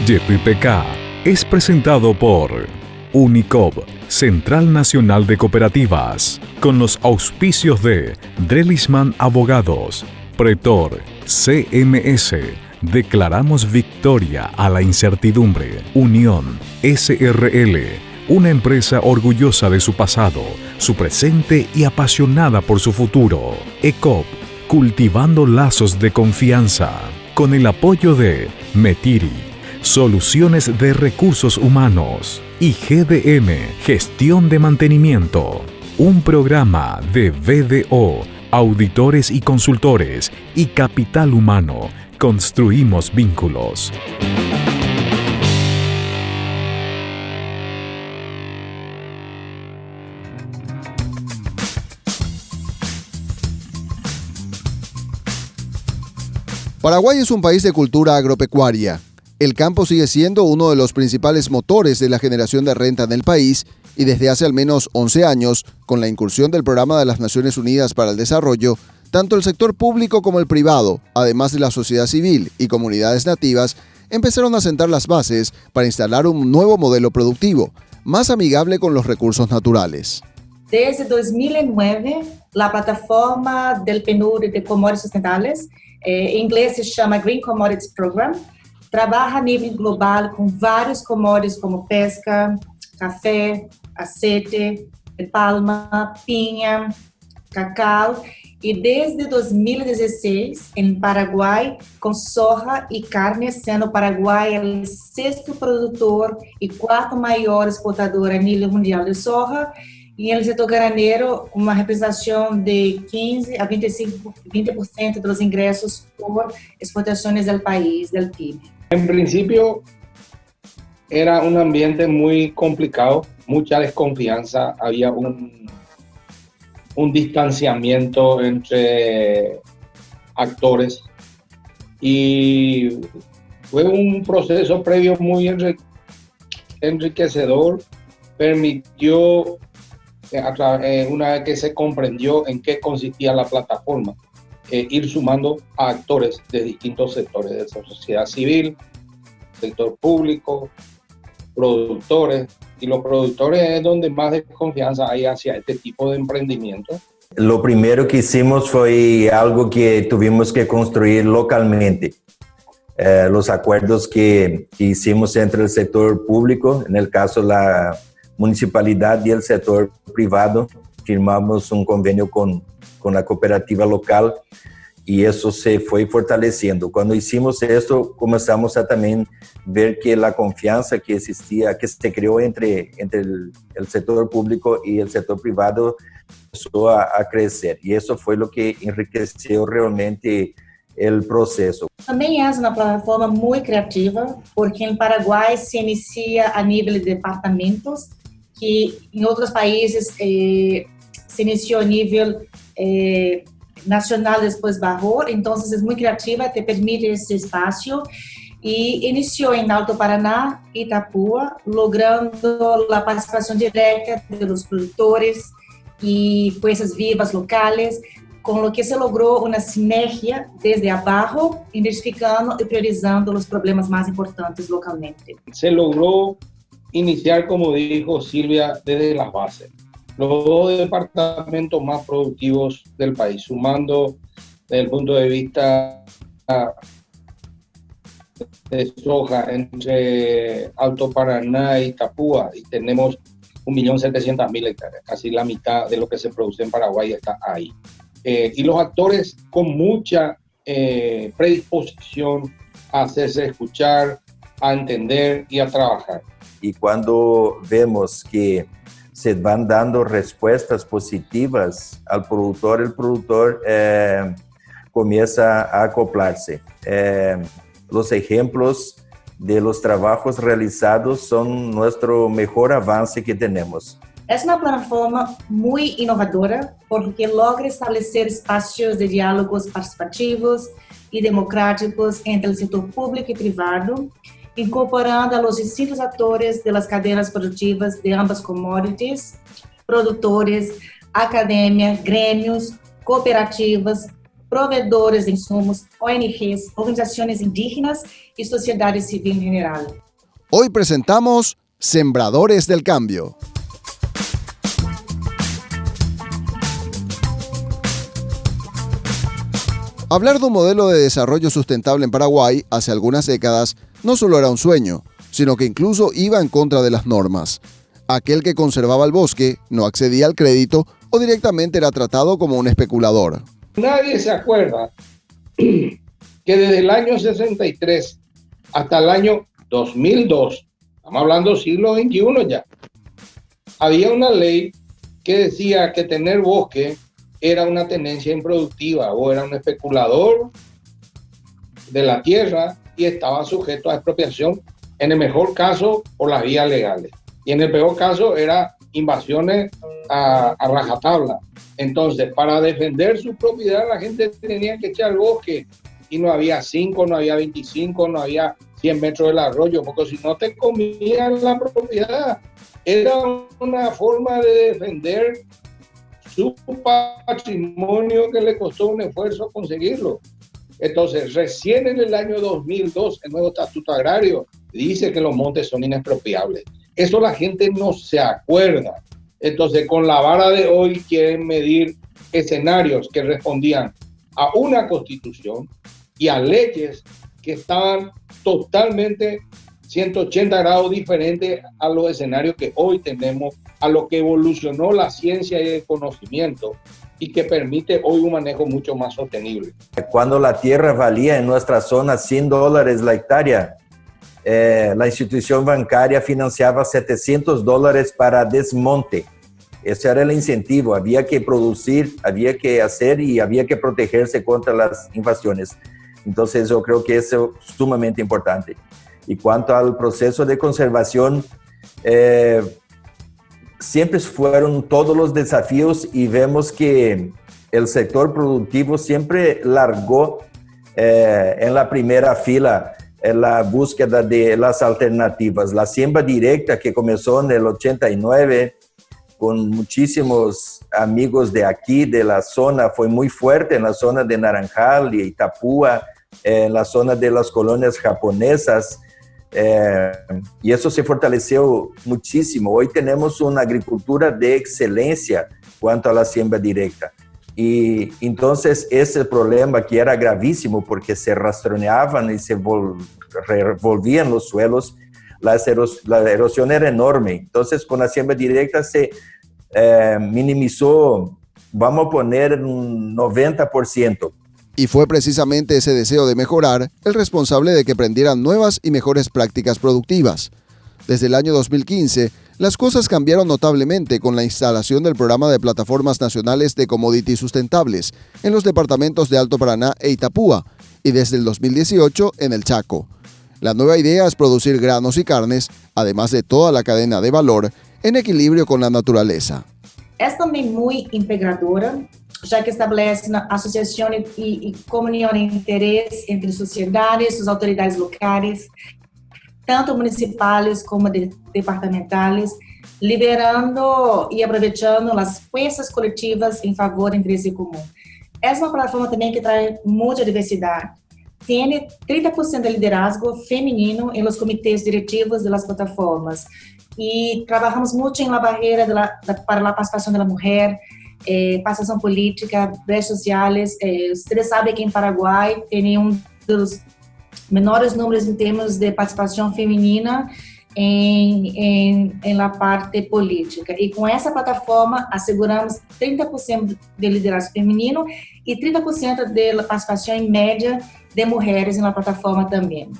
YPK es presentado por Unicop, Central Nacional de Cooperativas, con los auspicios de Drelisman Abogados, Pretor, CMS, declaramos victoria a la incertidumbre, Unión, SRL, una empresa orgullosa de su pasado, su presente y apasionada por su futuro, ECOP, cultivando lazos de confianza, con el apoyo de Metiri, Soluciones de Recursos Humanos, y GDM, Gestión de Mantenimiento, un programa de BDO, Auditores y Consultores y Capital Humano. Construimos vínculos. Paraguay es un país de cultura agropecuaria. El campo sigue siendo uno de los principales motores de la generación de renta en el país y desde hace al menos 11 años, con la incursión del Programa de las Naciones Unidas para el Desarrollo, tanto el sector público como el privado, además de la sociedad civil y comunidades nativas, empezaron a sentar las bases para instalar un nuevo modelo productivo, más amigable con los recursos naturales. Desde 2009, la plataforma del PNUD de Commodities Sustentables, en inglés se llama Green Commodities Program, trabaja a nível global com vários commodities como pesca, café, aceite, palma, pinha, cacau. E desde 2016, em Paraguai, com soja e carne, sendo o Paraguai o sexto produtor e quarto maior exportador a nível mundial de soja, e no setor graneiro, uma representação de 15 a 20% dos ingressos por exportações do país, do PIB. En principio era un ambiente muy complicado, mucha desconfianza, había un distanciamiento entre actores y fue un proceso previo muy enriquecedor, permitió, una vez que se comprendió en qué consistía la plataforma, ir sumando a actores de distintos sectores, de la sociedad civil, sector público, productores, y los productores es donde más desconfianza hay hacia este tipo de emprendimiento. Lo primero que hicimos fue algo que tuvimos que construir localmente. Los acuerdos que hicimos entre el sector público, en el caso la municipalidad y el sector privado, firmamos un convenio con la cooperativa local y eso se fue fortaleciendo. Cuando hicimos esto, comenzamos a también ver que la confianza que existía, que se creó entre el sector público y el sector privado, empezó a crecer. Y eso fue lo que enriqueció realmente el proceso. Também é uma plataforma muito criativa, porque em Paraguai se inicia a nível de departamentos, que em outros países se iniciou a nível nacional, depois bajou. Então, é muito criativa, te permite esse espaço. E iniciou em Alto Paraná, Itapúa, logrando a participação direta dos produtores e fuerzas vivas locais, com o que se logrou uma sinergia desde abaixo, identificando e priorizando os problemas mais importantes localmente. Se logró iniciar, como dijo Silvia, desde las bases. Los dos departamentos más productivos del país, sumando desde el punto de vista de soja entre Alto Paraná y Itapúa, y tenemos 1.700.000 hectáreas, casi la mitad de lo que se produce en Paraguay está ahí. Y los actores con mucha predisposición a hacerse escuchar, a entender y a trabajar. Y cuando vemos que se van dando respuestas positivas al productor, el productor comienza a acoplarse. Los ejemplos de los trabajos realizados son nuestro mejor avance que tenemos. É uma plataforma muito inovadora, porque logra estabelecer espaços de diálogos participativos e democráticos entre o setor público e privado, incorporando a los distintos atores das cadeias produtivas de ambas commodities, produtores, academia, grêmios, cooperativas, provedores de insumos, ONGs, organizaciones indígenas y sociedad civil en general. Hoy presentamos Sembradores del Cambio. Hablar de un modelo de desarrollo sustentable en Paraguay hace algunas décadas no solo era un sueño, sino que incluso iba en contra de las normas. Aquel que conservaba el bosque no accedía al crédito o directamente era tratado como un especulador. Nadie se acuerda que desde el año 63 hasta el año 2002, estamos hablando siglo XXI ya, había una ley que decía que tener bosque era una tenencia improductiva o era un especulador de la tierra y estaba sujeto a expropiación, en el mejor caso por las vías legales y en el peor caso era invasiones a rajatabla. Entonces, para defender su propiedad la gente tenía que echar bosque y no había 5, no había 25, no había 100 metros del arroyo, porque si no te comían la propiedad. Era una forma de defender su patrimonio que le costó un esfuerzo conseguirlo. Entonces, recién en el año 2002, el nuevo Estatuto Agrario dice que los montes son inexpropiables. Eso la gente no se acuerda. Entonces, con la vara de hoy quieren medir escenarios que respondían a una constitución y a leyes que estaban totalmente 180 grados diferentes a los escenarios que hoy tenemos, a lo que evolucionó la ciencia y el conocimiento y que permite hoy un manejo mucho más sostenible. Cuando la tierra valía en nuestra zona $100 la hectárea, la institución bancaria financiaba $700 para desmonte. Ese era el incentivo, había que producir, había que hacer y había que protegerse contra las invasiones. Entonces yo creo que eso es sumamente importante. Y cuanto al proceso de conservación, siempre fueron todos los desafíos y vemos que el sector productivo siempre largó en la primera fila en la búsqueda de las alternativas. La siembra directa que comenzó en el 89 con muchísimos amigos de aquí, de la zona, fue muy fuerte en la zona de Naranjal y Itapúa, en la zona de las colonias japonesas, y eso se fortaleció muchísimo. Hoy tenemos una agricultura de excelencia cuanto a la siembra directa. Y entonces ese problema que era gravísimo porque se rastroneaban y se revolvían los suelos, la erosión era enorme. Entonces con la siembra directa se minimizó, vamos a poner un 90%. Y fue precisamente ese deseo de mejorar el responsable de que prendieran nuevas y mejores prácticas productivas. Desde el año 2015, las cosas cambiaron notablemente con la instalación del programa de plataformas nacionales de commodities sustentables en los departamentos de Alto Paraná e Itapúa, y desde el 2018 en el Chaco. La nueva idea es producir granos y carnes, además de toda la cadena de valor, en equilibrio con la naturaleza. Es também muito integradora, já que estabelece associação e comunhão de interesse entre sociedades, as autoridades locais, tanto municipais como departamentais, liberando e aproveitando as forças coletivas em favor do interesse comum. Essa é uma plataforma também que traz muita diversidade. Tem 30% de liderazgo feminino em los comitês diretivos das plataformas. E trabalhamos muito na barreira para a participação da mulher, participação política, brechas sociais. Vocês sabem que em Paraguai tem um dos menores números em termos de participação feminina em la parte política. E com essa plataforma asseguramos 30% de liderazgo feminino e 30% de participação em média de mulheres na plataforma também.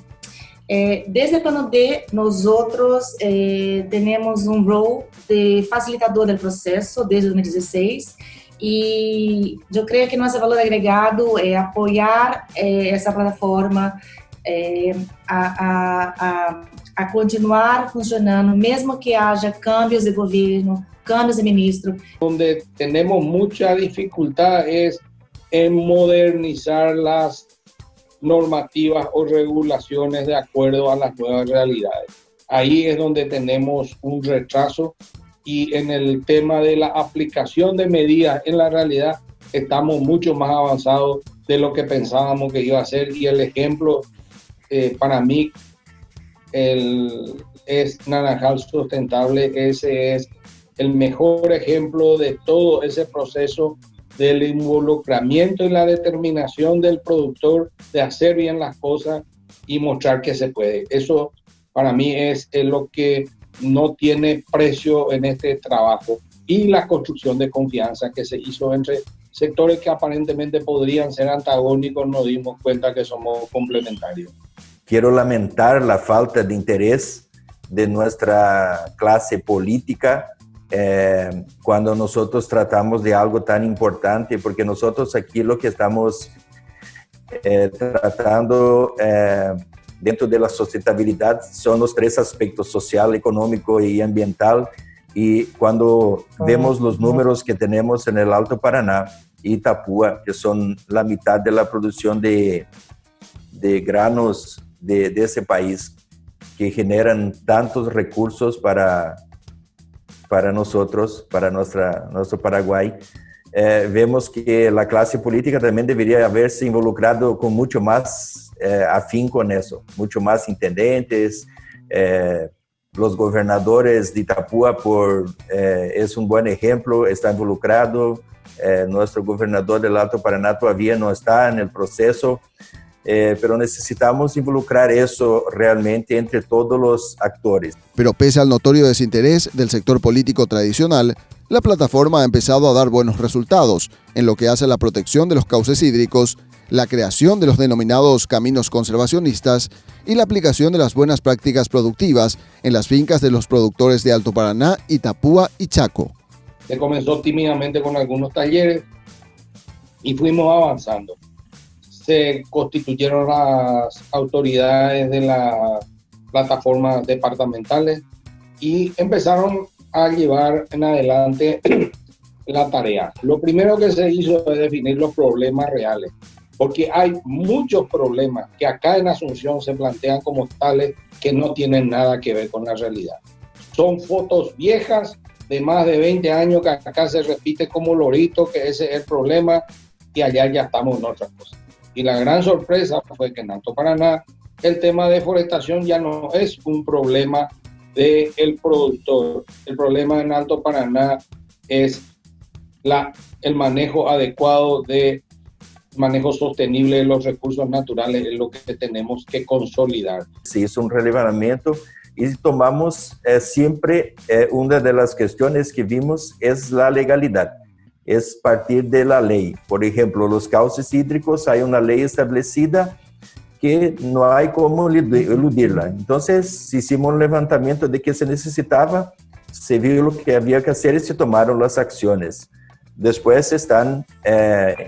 Desde o plano D, nós temos um rol de facilitador do processo desde 2016 e eu creio que nosso valor agregado é apoiar essa plataforma a continuar funcionando, mesmo que haja cambios de governo, cambios de ministro. Donde tenemos mucha dificultad es en modernizar las normativas o regulaciones de acuerdo a las nuevas realidades. Ahí es donde tenemos un retraso y en el tema de la aplicación de medidas en la realidad estamos mucho más avanzados de lo que pensábamos que iba a ser, y el ejemplo para mí es Naranjal Sustentable. Ese es el mejor ejemplo de todo ese proceso del involucramiento y la determinación del productor de hacer bien las cosas y mostrar que se puede. Eso para mí es lo que no tiene precio en este trabajo, y la construcción de confianza que se hizo entre sectores que aparentemente podrían ser antagónicos. Nos dimos cuenta que somos complementarios. Quiero lamentar la falta de interés de nuestra clase política cuando nosotros tratamos de algo tan importante, porque nosotros aquí lo que estamos tratando dentro de la sustentabilidad son los tres aspectos: social, económico y ambiental. Y cuando vemos los números que tenemos en el Alto Paraná y Itapúa, que son la mitad de la producción de granos de ese país, que generan tantos recursos para nosotros, para nuestro Paraguay, vemos que la clase política también debería haberse involucrado con mucho más afinco en eso, mucho más intendentes. Los gobernadores de Itapúa es un buen ejemplo, está involucrado. Nuestro gobernador del Alto Paraná todavía no está en el proceso, pero necesitamos involucrar eso realmente entre todos los actores. Pero pese al notorio desinterés del sector político tradicional, la plataforma ha empezado a dar buenos resultados en lo que hace a la protección de los cauces hídricos, la creación de los denominados caminos conservacionistas y la aplicación de las buenas prácticas productivas en las fincas de los productores de Alto Paraná, Itapúa y Chaco. Se comenzó tímidamente con algunos talleres y fuimos avanzando. Se constituyeron las autoridades de las plataformas departamentales y empezaron a llevar en adelante la tarea. Lo primero que se hizo es definir los problemas reales, porque hay muchos problemas que acá en Asunción se plantean como tales que no tienen nada que ver con la realidad. Son fotos viejas de más de 20 años que acá se repite como lorito, que ese es el problema, y allá ya estamos en otras cosas. Y la gran sorpresa fue que en Alto Paraná el tema de deforestación ya no es un problema del productor. El problema en Alto Paraná es el manejo adecuado manejo sostenible de los recursos naturales, es lo que tenemos que consolidar. Se hizo un relevamiento y tomamos siempre una de las cuestiones que vimos es la legalidad, es partir de la ley. Por ejemplo, los cauces hídricos, hay una ley establecida que no hay cómo eludirla. Entonces, hicimos un levantamiento de qué se necesitaba, se vio lo que había que hacer y se tomaron las acciones. Después están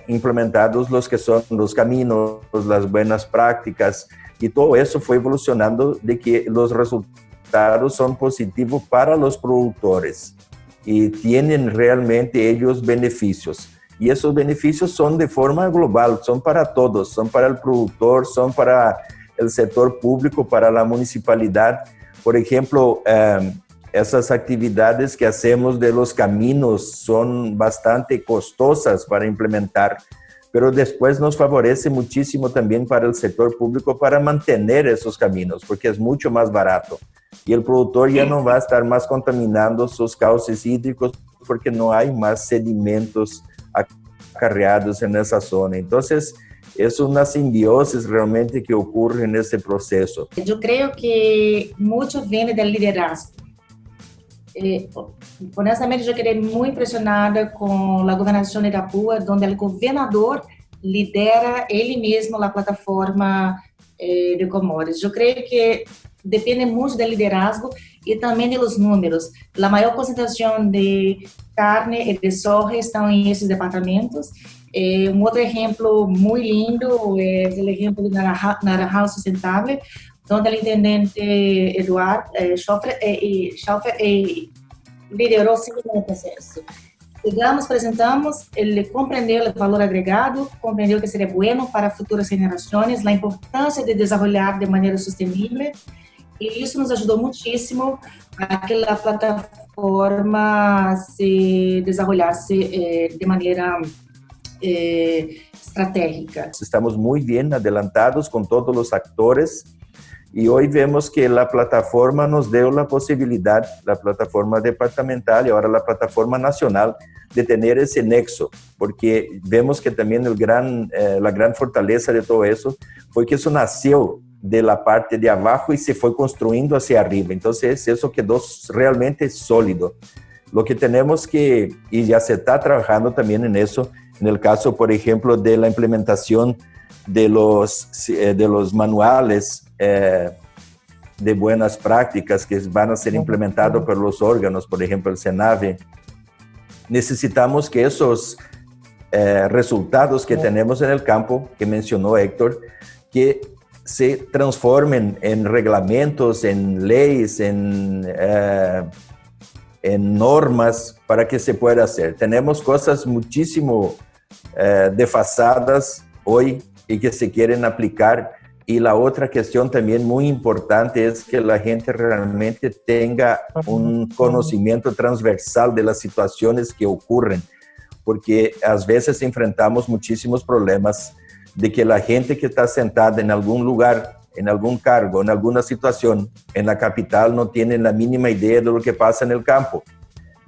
implementados los que son los caminos, las buenas prácticas, y todo eso fue evolucionando de que los resultados son positivos para los productores y tienen realmente ellos beneficios. Y esos beneficios son de forma global, son para todos, son para el productor, son para el sector público, para la municipalidad. Por ejemplo, esas actividades que hacemos de los caminos son bastante costosas para implementar, pero después nos favorece muchísimo también para el sector público para mantener esos caminos, porque es mucho más barato. Y el productor ya no va a estar más contaminando sus cauces hídricos porque no hay más sedimentos acarreados en esa zona. Entonces, es una simbiosis realmente que ocurre en ese proceso. Yo creo que mucho viene del liderazgo. Honestamente, yo quedé muy impresionada con la gobernación de Itapúa, donde el gobernador lidera él mismo la plataforma de commodities. Yo creo que depende mucho del liderazgo y también de los números. La mayor concentración de carne y de soja están en esos departamentos. Un otro ejemplo muy lindo es el ejemplo de Naranjal Sustentable, donde el intendente Eduardo Schoffer lideró el proceso. Llegamos, presentamos, ele compreendeu o valor agregado, compreendeu que seria bueno para futuras gerações, a importância de desenvolver de maneira sustentável, e isso nos ajudou muitíssimo a que a plataforma se desenvolvesse de maneira estratégica. Estamos muy bien adelantados con todos los actores y hoy vemos que la plataforma nos dio la posibilidad, la plataforma departamental y ahora la plataforma nacional, de tener ese nexo, porque vemos que también la gran fortaleza de todo eso fue que eso nació de la parte de abajo y se fue construyendo hacia arriba. Entonces eso quedó realmente sólido. Lo que tenemos que, y ya se está trabajando también en eso, en el caso, por ejemplo, de la implementación de los manuales de buenas prácticas que van a ser implementados por los órganos, por ejemplo, el SENAVE. Necesitamos que esos resultados que tenemos en el campo, que mencionó Héctor, que se transformen en reglamentos, en leyes, en normas para que se pueda hacer. Tenemos cosas muchísimo desfasadas hoy y que se quieren aplicar. Y la otra cuestión también muy importante es que la gente realmente tenga un conocimiento transversal de las situaciones que ocurren, porque a veces enfrentamos muchísimos problemas de que la gente que está sentada en algún lugar, en algún cargo, en alguna situación, en la capital no tiene la mínima idea de lo que pasa en el campo.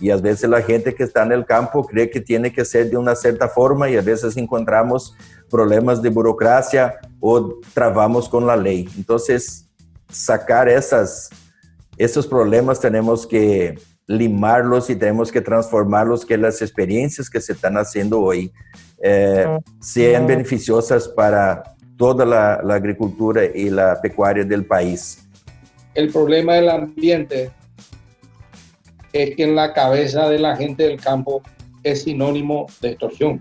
Y a veces la gente que está en el campo cree que tiene que ser de una cierta forma y a veces encontramos problemas de burocracia o trabamos con la ley. Entonces, sacar esos problemas tenemos que limarlos y tenemos que transformarlos, que las experiencias que se están haciendo hoy sean beneficiosas para toda la agricultura y la pecuaria del país. El problema del ambiente es que en la cabeza de la gente del campo es sinónimo de extorsión.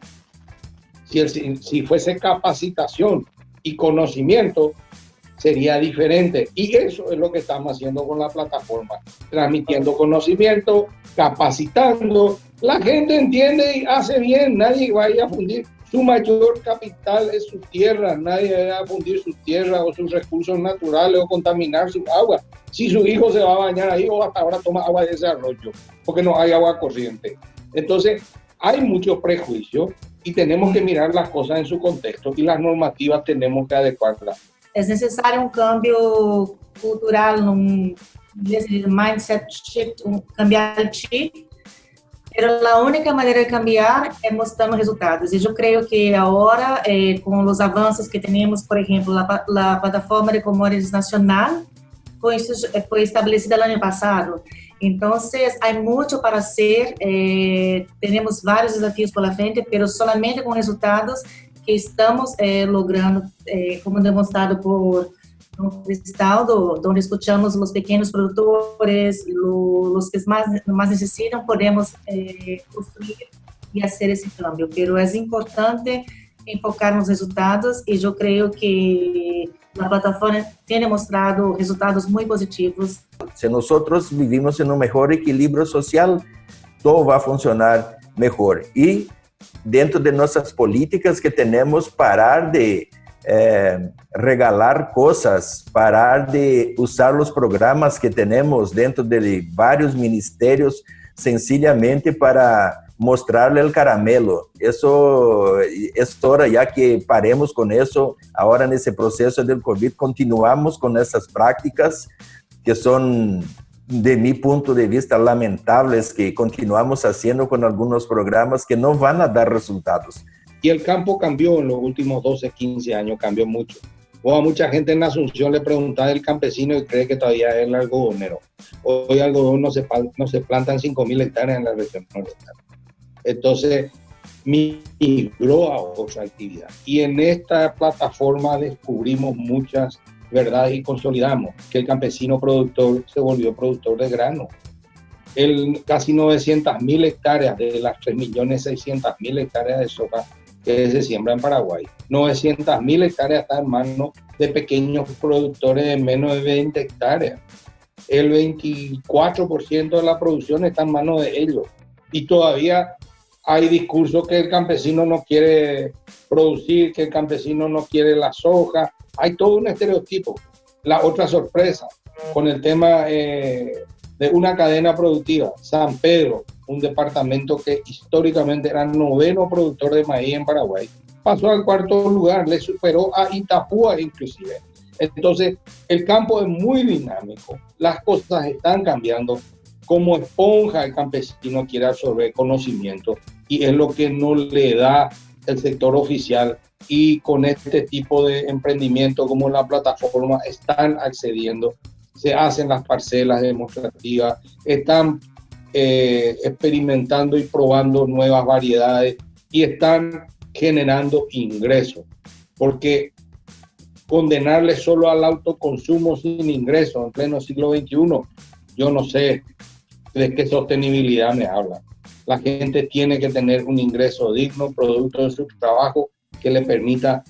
Si fuese capacitación y conocimiento, sería diferente. Y eso es lo que estamos haciendo con la plataforma, transmitiendo conocimiento, capacitando. La gente entiende y hace bien, nadie vaya a fundir. Su mayor capital es su tierra, nadie va a fundir su tierra o sus recursos naturales o contaminar su agua. Si su hijo se va a bañar ahí o hasta ahora toma agua de ese arroyo, porque no hay agua corriente. Entonces, hay mucho prejuicio y tenemos que mirar las cosas en su contexto y las normativas tenemos que adecuarlas. Es necesario un cambio cultural, un mindset shift, cambiar el chip. Pero la única manera de cambiar es mostrando resultados. Y yo creo que ahora, con los avances que tenemos, por ejemplo, la plataforma de commodities nacional fue establecida el año pasado. Entonces, hay mucho para hacer. Tenemos varios desafíos por la frente, pero solamente con resultados que estamos logrando, como demostrado por el Estado, donde escuchamos los pequeños productores, los que más necesitan, podemos construir y hacer ese cambio. Pero es importante enfocar en los resultados y yo creo que la plataforma tiene mostrado resultados muy positivos. Si nosotros vivimos en un mejor equilibrio social, todo va a funcionar mejor. Y dentro de nuestras políticas que tenemos, parar de regalar cosas, parar de usar los programas que tenemos dentro de varios ministerios sencillamente para mostrarle el caramelo. Eso es hora ya que paremos con eso. Ahora en ese proceso del COVID continuamos con esas prácticas que son, de mi punto de vista, lamentables, que continuamos haciendo con algunos programas que no van a dar resultados. Y el campo cambió en los últimos 12, 15 años, cambió mucho. O a mucha gente en Asunción le preguntaba del campesino y cree que todavía es el algodonero. Hoy algodón no se plantan 5.000 hectáreas en la región nordeste. Entonces, migró a otra actividad. Y en esta plataforma descubrimos muchas verdades y consolidamos que el campesino productor se volvió productor de grano. Casi 900.000 hectáreas de las 3.600.000 hectáreas de soja que se siembra en Paraguay. 900.000 hectáreas están en manos de pequeños productores de menos de 20 hectáreas. El 24% de la producción está en manos de ellos. Y todavía hay discursos que el campesino no quiere producir, que el campesino no quiere la soja. Hay todo un estereotipo. La otra sorpresa con el tema de una cadena productiva, San Pedro, un departamento que históricamente era el 9º productor de maíz en Paraguay, pasó al cuarto lugar, le superó a Itapúa inclusive. Entonces, el campo es muy dinámico, las cosas están cambiando. Como esponja el campesino quiere absorber conocimiento y es lo que no le da el sector oficial, y con este tipo de emprendimiento como la plataforma están accediendo, se hacen las parcelas demostrativas, están experimentando y probando nuevas variedades y están generando ingresos, porque condenarle solo al autoconsumo sin ingresos en pleno siglo XXI, yo no sé de qué sostenibilidad me habla. La gente tiene que tener un ingreso digno, producto de su trabajo, que le permita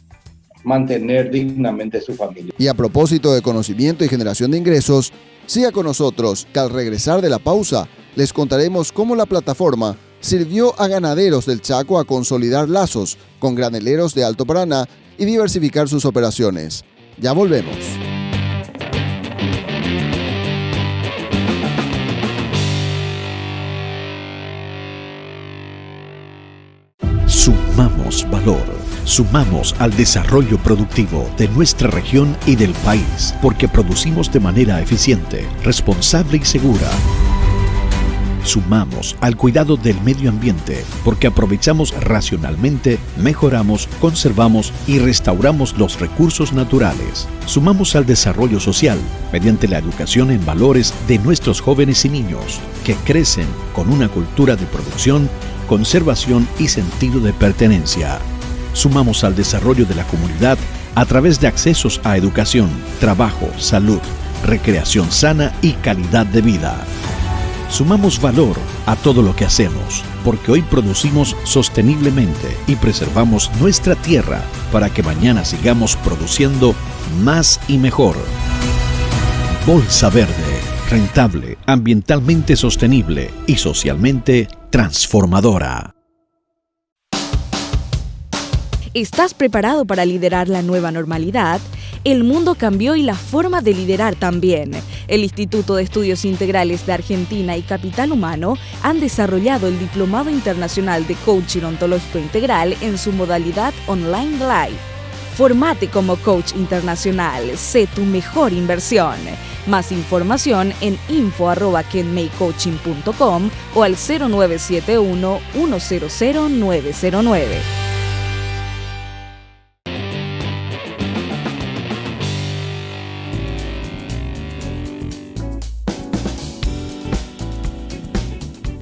mantener dignamente su familia. Y a propósito de conocimiento y generación de ingresos, siga con nosotros, que al regresar de la pausa, les contaremos cómo la plataforma sirvió a ganaderos del Chaco a consolidar lazos con graneleros de Alto Paraná y diversificar sus operaciones. Ya volvemos. Sumamos valor, sumamos al desarrollo productivo de nuestra región y del país, porque producimos de manera eficiente, responsable y segura. Sumamos al cuidado del medio ambiente, porque aprovechamos racionalmente, mejoramos, conservamos y restauramos los recursos naturales. Sumamos al desarrollo social, mediante la educación en valores de nuestros jóvenes y niños, que crecen con una cultura de producción, conservación y sentido de pertenencia. Sumamos al desarrollo de la comunidad a través de accesos a educación, trabajo, salud, recreación sana y calidad de vida. Sumamos valor a todo lo que hacemos, porque hoy producimos sosteniblemente y preservamos nuestra tierra para que mañana sigamos produciendo más y mejor. Bolsa Verde, rentable, ambientalmente sostenible y socialmente transformadora. ¿Estás preparado para liderar la nueva normalidad? El mundo cambió y la forma de liderar también. El Instituto de Estudios Integrales de Argentina y Capital Humano han desarrollado el Diplomado Internacional de Coaching Ontológico Integral en su modalidad Online Live. Formate como coach internacional, sé tu mejor inversión. Más información en info@kenmaycoaching.com o al 0971 100 909.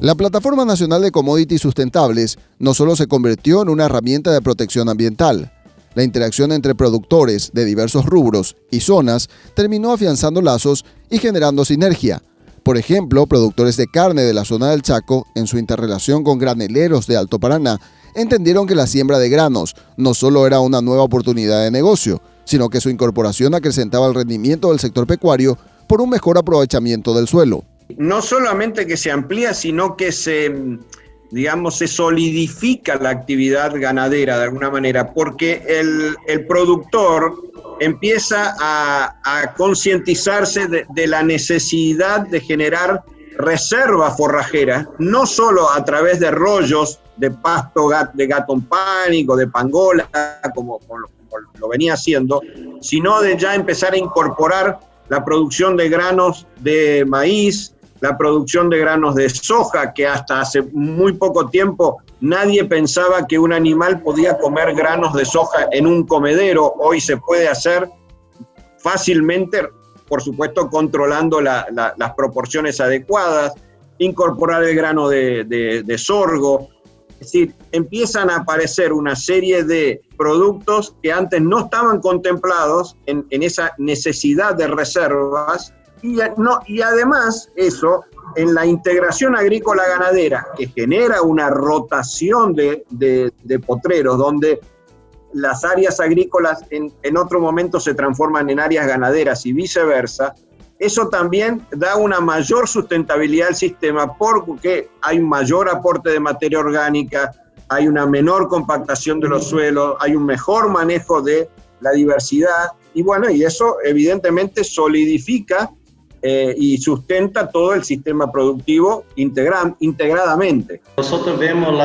La Plataforma Nacional de Commodities Sustentables no solo se convirtió en una herramienta de protección ambiental. La interacción entre productores de diversos rubros y zonas terminó afianzando lazos y generando sinergia. Por ejemplo, productores de carne de la zona del Chaco, en su interrelación con graneleros de Alto Paraná, entendieron que la siembra de granos no solo era una nueva oportunidad de negocio, sino que su incorporación acrecentaba el rendimiento del sector pecuario por un mejor aprovechamiento del suelo. No solamente que se amplía, sino que se solidifica la actividad ganadera de alguna manera, porque el productor empieza a concientizarse de la necesidad de generar reservas forrajeras, no solo a través de rollos de pasto de gato en pánico, de pangola, como lo venía haciendo, sino de ya empezar a incorporar la producción de granos de maíz, la producción de granos de soja, que hasta hace muy poco tiempo nadie pensaba que un animal podía comer granos de soja en un comedero. Hoy se puede hacer fácilmente, por supuesto controlando las proporciones adecuadas, incorporar el grano de sorgo. Es decir, empiezan a aparecer una serie de productos que antes no estaban contemplados en esa necesidad de reservas. Y además eso, en la integración agrícola ganadera, que genera una rotación de potreros, donde las áreas agrícolas en otro momento se transforman en áreas ganaderas y viceversa, eso también da una mayor sustentabilidad al sistema, porque hay un mayor aporte de materia orgánica, hay una menor compactación de los suelos, hay un mejor manejo de la diversidad, y bueno, y eso evidentemente solidifica y sustenta todo el sistema productivo integradamente. Nosotros vemos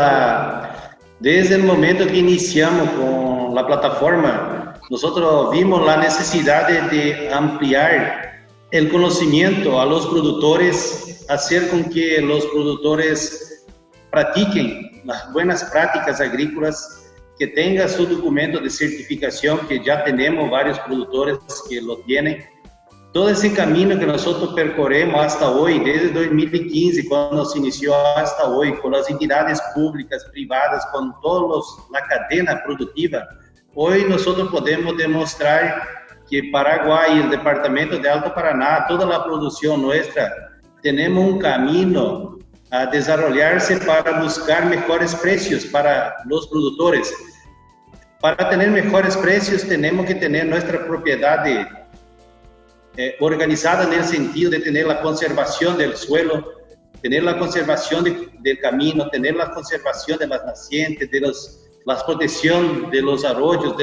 Desde el momento que iniciamos con la plataforma, nosotros vimos la necesidad de ampliar el conocimiento a los productores, hacer con que los productores practiquen las buenas prácticas agrícolas, que tengan su documento de certificación, que ya tenemos varios productores que lo tienen. Todo ese camino que nosotros percorremos hasta hoy, desde 2015, cuando se inició hasta hoy, con las entidades públicas, privadas, con toda la cadena productiva, hoy nosotros podemos demostrar que Paraguay y el departamento de Alto Paraná, toda la producción nuestra, tenemos un camino a desarrollarse para buscar mejores precios para los productores. Para tener mejores precios tenemos que tener nuestra propiedad organizada en el sentido de tener la conservación del suelo, tener la conservación del camino, tener la conservación de las nacientes, de la protección de los arroyos,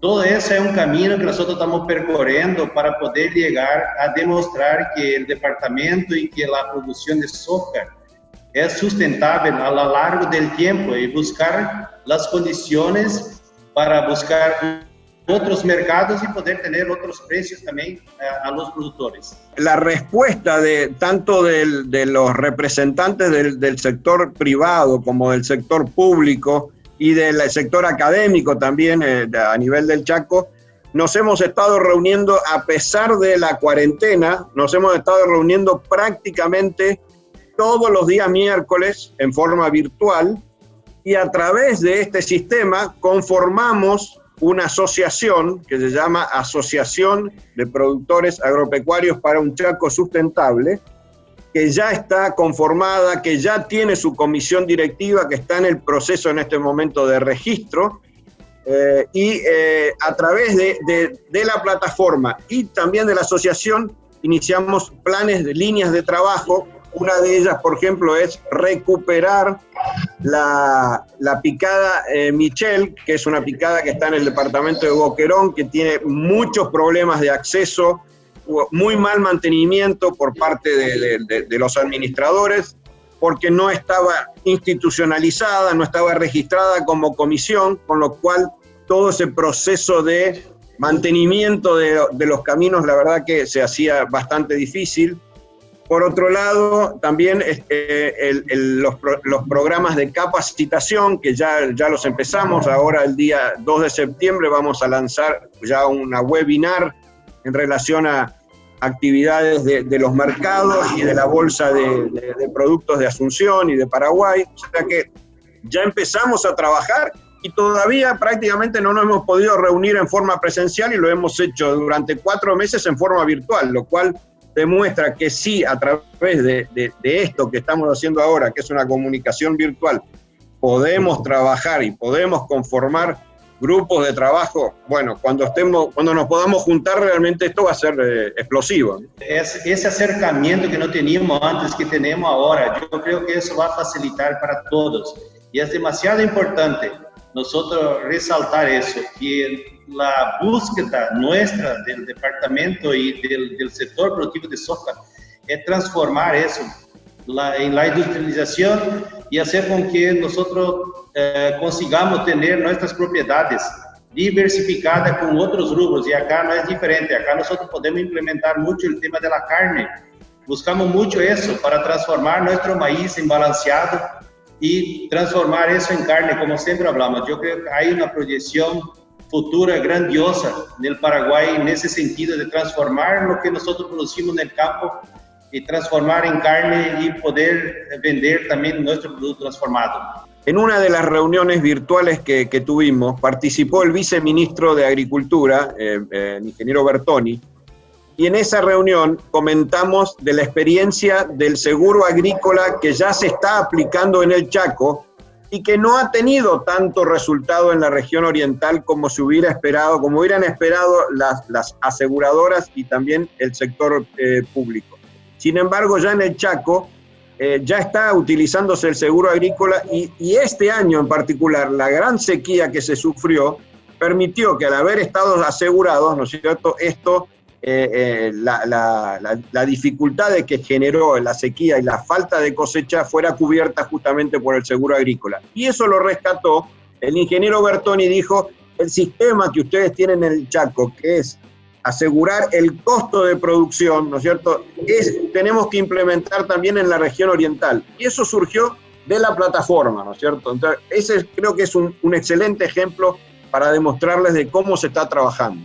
todo eso es un camino que nosotros estamos percorriendo para poder llegar a demostrar que el departamento y que la producción de soja es sustentable a lo largo del tiempo y buscar las condiciones para buscar otros mercados y poder tener otros precios también a los productores. La respuesta tanto de los representantes del sector privado como del sector público y del sector académico también a nivel del Chaco, nos hemos estado reuniendo a pesar de la cuarentena, nos hemos estado reuniendo prácticamente todos los días miércoles en forma virtual, y a través de este sistema conformamos una asociación que se llama Asociación de Productores Agropecuarios para un Chaco Sustentable, que ya está conformada, que ya tiene su comisión directiva, que está en el proceso en este momento de registro, y a través de la plataforma y también de la asociación iniciamos planes de líneas de trabajo. Una de ellas, por ejemplo, es recuperar la picada Michel, que es una picada que está en el departamento de Boquerón, que tiene muchos problemas de acceso, muy mal mantenimiento por parte de los administradores, porque no estaba institucionalizada, no estaba registrada como comisión, con lo cual todo ese proceso de mantenimiento de los caminos, la verdad que se hacía bastante difícil. Por otro lado, también los programas de capacitación, que ya los empezamos. Ahora el día 2 de septiembre vamos a lanzar ya una webinar en relación a actividades de los mercados y de la bolsa de productos de Asunción y de Paraguay. O sea que ya empezamos a trabajar y todavía prácticamente no nos hemos podido reunir en forma presencial y lo hemos hecho durante 4 meses en forma virtual, lo cual demuestra que sí, a través de esto que estamos haciendo ahora, que es una comunicación virtual, podemos trabajar y podemos conformar grupos de trabajo. Bueno, cuando nos podamos juntar, realmente esto va a ser explosivo. Ese acercamiento que no teníamos antes, que tenemos ahora, yo creo que eso va a facilitar para todos. Y es demasiado importante nosotros resaltar eso, que la búsqueda nuestra del departamento y del sector productivo de soja es transformar eso en la industrialización y hacer con que nosotros consigamos tener nuestras propiedades diversificadas con otros rubros. Y acá no es diferente, acá nosotros podemos implementar mucho el tema de la carne. Buscamos mucho eso para transformar nuestro maíz en balanceado y transformar eso en carne, como siempre hablamos. Yo creo que hay una proyección futura grandiosa en el Paraguay en ese sentido de transformar lo que nosotros producimos en el campo y transformar en carne y poder vender también nuestro producto transformado. En una de las reuniones virtuales que tuvimos, participó el viceministro de Agricultura, el ingeniero Bertoni, y en esa reunión comentamos de la experiencia del seguro agrícola que ya se está aplicando en el Chaco y que no ha tenido tanto resultado en la región oriental como se hubiera esperado, como hubieran esperado las aseguradoras y también el sector público. Sin embargo, ya en el Chaco ya está utilizándose el seguro agrícola y este año en particular, la gran sequía que se sufrió permitió que al haber estado asegurados, ¿no es cierto?, esto la dificultad de que generó la sequía y la falta de cosecha fuera cubierta justamente por el seguro agrícola. Y eso lo rescató el ingeniero Bertoni, dijo: el sistema que ustedes tienen en el Chaco, que es asegurar el costo de producción, ¿no es cierto?, tenemos que implementar también en la región oriental. Y eso surgió de la plataforma, ¿no es cierto? Entonces, ese creo que es un excelente ejemplo para demostrarles de cómo se está trabajando.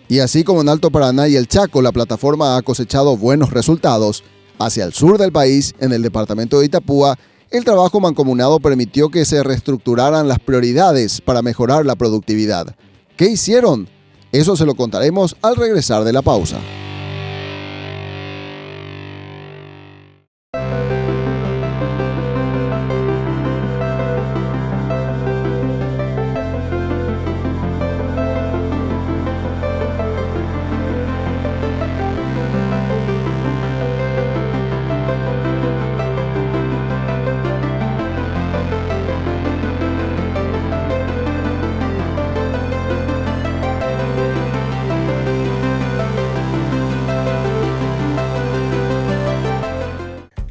Y así como en Alto Paraná y el Chaco, la plataforma ha cosechado buenos resultados, hacia el sur del país, en el departamento de Itapúa, el trabajo mancomunado permitió que se reestructuraran las prioridades para mejorar la productividad. ¿Qué hicieron? Eso se lo contaremos al regresar de la pausa.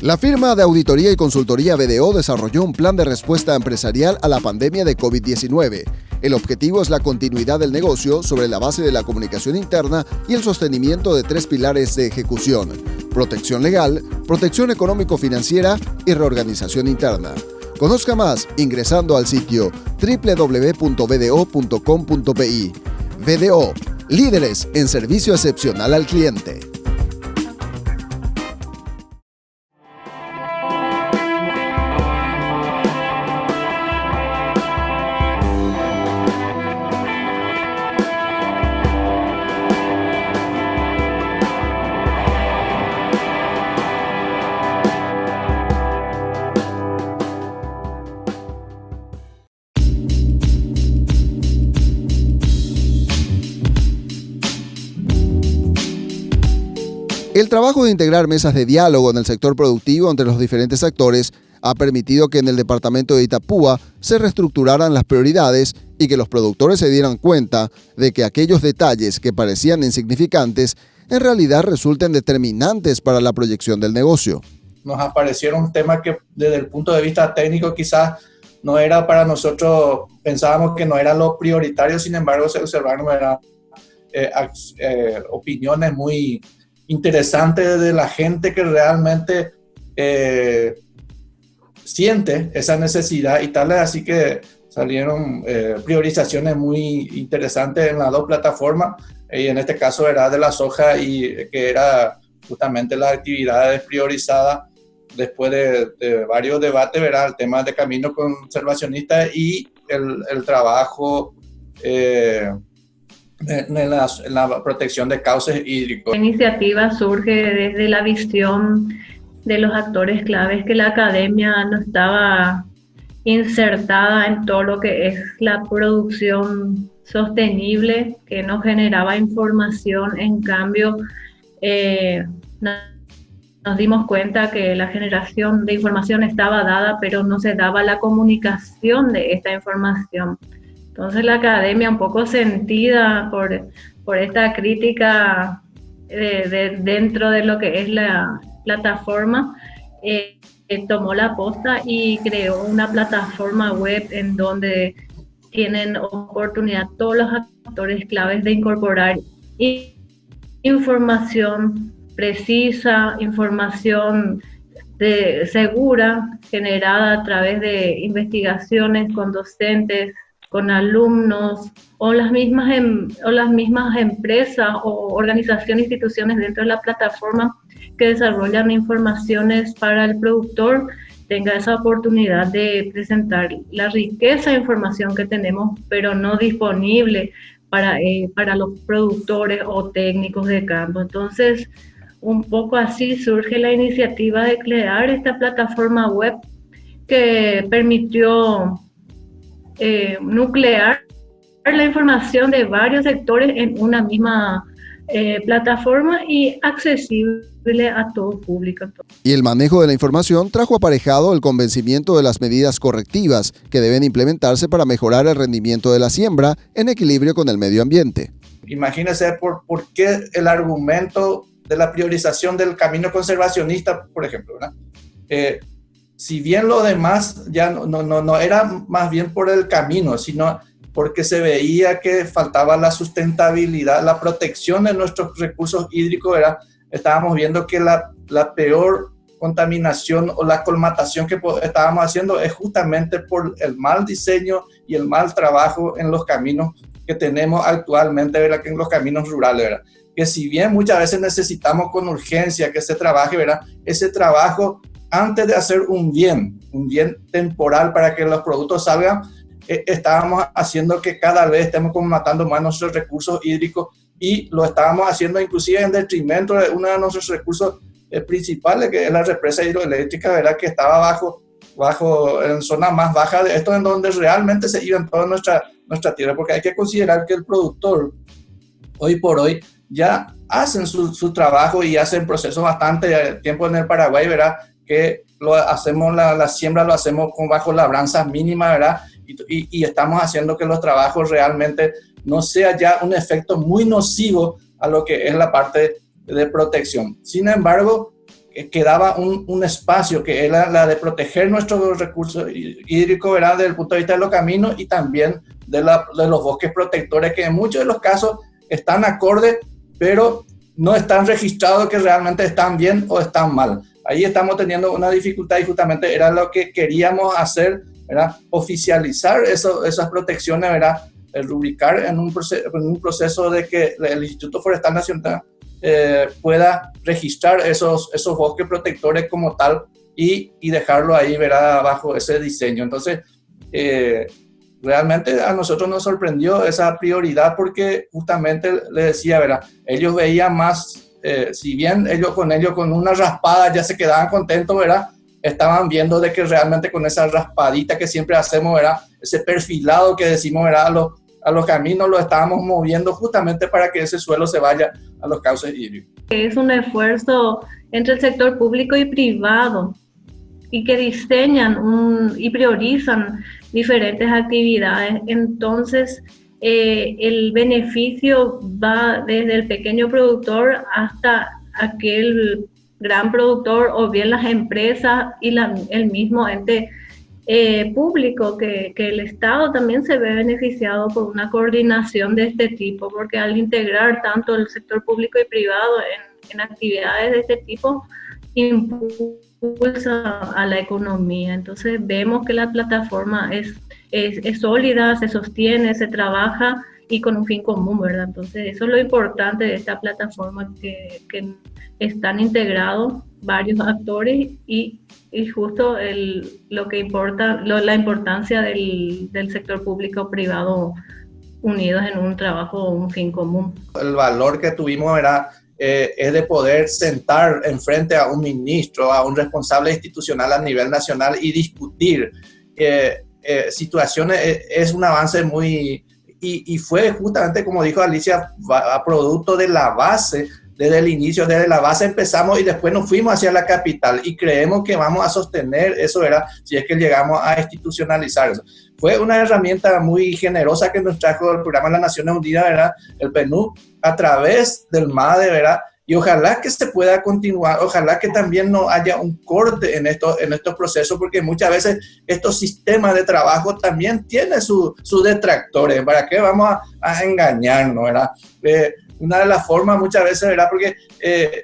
La firma de auditoría y consultoría BDO desarrolló un plan de respuesta empresarial a la pandemia de COVID-19. El objetivo es la continuidad del negocio sobre la base de la comunicación interna y el sostenimiento de 3 pilares de ejecución: protección legal, protección económico-financiera y reorganización interna. Conozca más ingresando al sitio www.bdo.com.pi. BDO, líderes en servicio excepcional al cliente. El trabajo de integrar mesas de diálogo en el sector productivo entre los diferentes actores ha permitido que en el departamento de Itapúa se reestructuraran las prioridades y que los productores se dieran cuenta de que aquellos detalles que parecían insignificantes en realidad resulten determinantes para la proyección del negocio. Nos aparecieron temas que desde el punto de vista técnico quizás no era para nosotros, pensábamos que no era lo prioritario, sin embargo se observaron opiniones muy interesante de la gente que realmente siente esa necesidad y tal, así que salieron priorizaciones muy interesantes en las 2 plataformas, y en este caso era de la soja, y que era justamente las actividades priorizadas después de varios debates, ¿verdad? El tema de camino conservacionista y el trabajo en la protección de cauces hídricos. La iniciativa surge desde la visión de los actores claves, que la academia no estaba insertada en todo lo que es la producción sostenible, que no generaba información. En cambio, nos dimos cuenta que la generación de información estaba dada, pero no se daba la comunicación de esta información. Entonces la academia, un poco sentida por esta crítica dentro de lo que es la plataforma, tomó la posta y creó una plataforma web en donde tienen oportunidad todos los actores claves de incorporar información precisa, información segura, generada a través de investigaciones con docentes, con alumnos o las mismas empresas o organizaciones, instituciones dentro de la plataforma que desarrollan informaciones para el productor, tenga esa oportunidad de presentar la riqueza de información que tenemos, pero no disponible para los productores o técnicos de campo. Entonces, un poco así surge la iniciativa de crear esta plataforma web que permitió nuclear la información de varios sectores en una misma plataforma y accesible a todo público. Y el manejo de la información trajo aparejado el convencimiento de las medidas correctivas que deben implementarse para mejorar el rendimiento de la siembra en equilibrio con el medio ambiente. Imagínense por qué el argumento de la priorización del camino conservacionista, por ejemplo, ¿verdad? Si bien lo demás ya no era más bien por el camino, sino porque se veía que faltaba la sustentabilidad, la protección de nuestros recursos hídricos, estábamos viendo que la peor contaminación o la colmatación que estábamos haciendo es justamente por el mal diseño y el mal trabajo en los caminos que tenemos actualmente, ¿verdad? Que en los caminos rurales, ¿verdad? Que si bien muchas veces necesitamos con urgencia que se trabaje, ¿verdad? Ese trabajo, antes de hacer un bien temporal para que los productos salgan, estábamos haciendo que cada vez estemos matando más nuestros recursos hídricos, y lo estábamos haciendo inclusive en detrimento de uno de nuestros recursos principales, que es la represa hidroeléctrica, ¿verdad? Que estaba bajo en zona más baja de esto, en donde realmente se iba en toda nuestra tierra, porque hay que considerar que el productor hoy por hoy ya hacen su trabajo y hacen procesos bastante tiempo en el Paraguay, ¿verdad? Que lo hacemos, la siembra lo hacemos bajo labranzas mínimas, ¿verdad? Y estamos haciendo que los trabajos realmente no sea ya un efecto muy nocivo a lo que es la parte de protección. Sin embargo, quedaba un espacio que era la de proteger nuestros recursos hídricos, ¿verdad? Desde el punto de vista de los caminos y también de los bosques protectores, que en muchos de los casos están acordes, pero no están registrados que realmente están bien o están mal. Ahí estamos teniendo una dificultad, y justamente era lo que queríamos hacer, ¿verdad? Oficializar esas protecciones, ¿verdad? Rubricar en un proceso de que el Instituto Forestal Nacional pueda registrar esos bosques protectores como tal y dejarlo ahí, ¿verdad? Bajo ese diseño. Entonces, realmente a nosotros nos sorprendió esa prioridad, porque justamente le decía, ¿verdad? Ellos veían más, si bien ellos con una raspada ya se quedaban contentos, ¿verdad? Estaban viendo de que realmente con esa raspadita que siempre hacemos, ¿verdad? Ese perfilado que decimos, ¿verdad? A los caminos lo estábamos moviendo justamente para que ese suelo se vaya a los cauces hídricos. Es un esfuerzo entre el sector público y privado, y que diseñan y priorizan diferentes actividades. Entonces, el beneficio va desde el pequeño productor hasta aquel gran productor, o bien las empresas y el mismo ente público, que el Estado también se ve beneficiado por una coordinación de este tipo, porque al integrar tanto el sector público y privado en actividades de este tipo, impulsa a la economía. Entonces vemos que la plataforma es sólida, se sostiene, se trabaja y con un fin común, ¿verdad? Entonces eso es lo importante de esta plataforma, que están integrados varios actores y justo lo que importa, la importancia del sector público privado unidos en un trabajo, un fin común. El valor que tuvimos es de poder sentar enfrente a un ministro, a un responsable institucional a nivel nacional y discutir situaciones. Es un avance muy... Y fue justamente, como dijo Alicia, a producto de la base. Desde el inicio, desde la base empezamos y después nos fuimos hacia la capital, y creemos que vamos a sostener eso, si es que llegamos a institucionalizar eso. Fue una herramienta muy generosa que nos trajo el Programa de las Naciones Unidas, el PNUD, a través del MADE, y ojalá que se pueda continuar, ojalá que también no haya un corte en estos procesos, porque muchas veces estos sistemas de trabajo también tienen sus detractores. ¿Para qué vamos a engañarnos, verdad? Una de las formas muchas veces, ¿verdad? Porque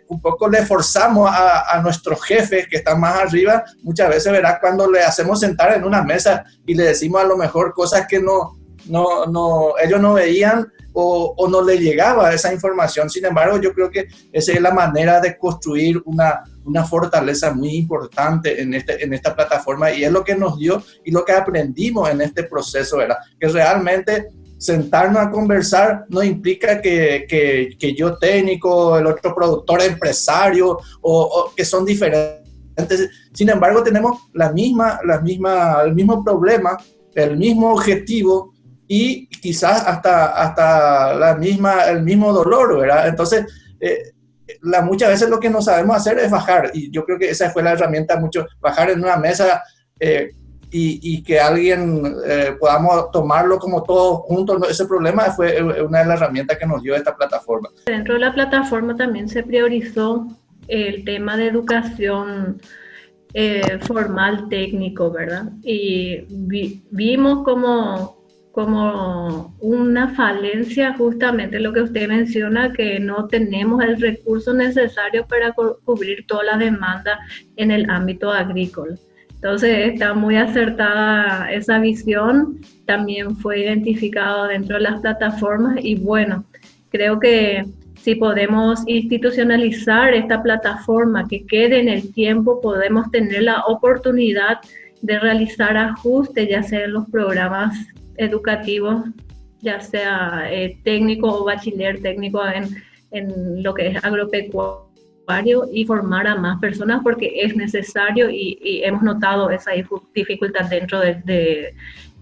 un poco le forzamos a nuestros jefes que están más arriba, muchas veces, ¿verdad? Cuando le hacemos sentar en una mesa y le decimos a lo mejor cosas que ellos no veían o no les llegaba esa información. Sin embargo, yo creo que esa es la manera de construir una fortaleza muy importante en esta plataforma, y es lo que nos dio y lo que aprendimos en este proceso, ¿verdad? Que realmente sentarnos a conversar no implica que yo técnico, el otro productor empresario, o que son diferentes. Sin embargo, tenemos el mismo problema, el mismo objetivo, y quizás hasta el mismo dolor, ¿verdad? Entonces, muchas veces lo que no sabemos hacer es bajar, y yo creo que esa fue la herramienta, bajar en una mesa y que alguien podamos tomarlo como todos juntos. Ese problema fue una de las herramientas que nos dio esta plataforma. Dentro de la plataforma también se priorizó el tema de educación formal técnico, ¿verdad? Y vimos como una falencia justamente lo que usted menciona, que no tenemos el recurso necesario para cubrir toda la demanda en el ámbito agrícola. Entonces está muy acertada esa visión, también fue identificado dentro de las plataformas y bueno, creo que si podemos institucionalizar esta plataforma que quede en el tiempo, podemos tener la oportunidad de realizar ajustes, ya sea en los programas educativos, ya sea técnico o bachiller técnico en lo que es agropecuario, y formar a más personas porque es necesario y hemos notado esa dificultad dentro de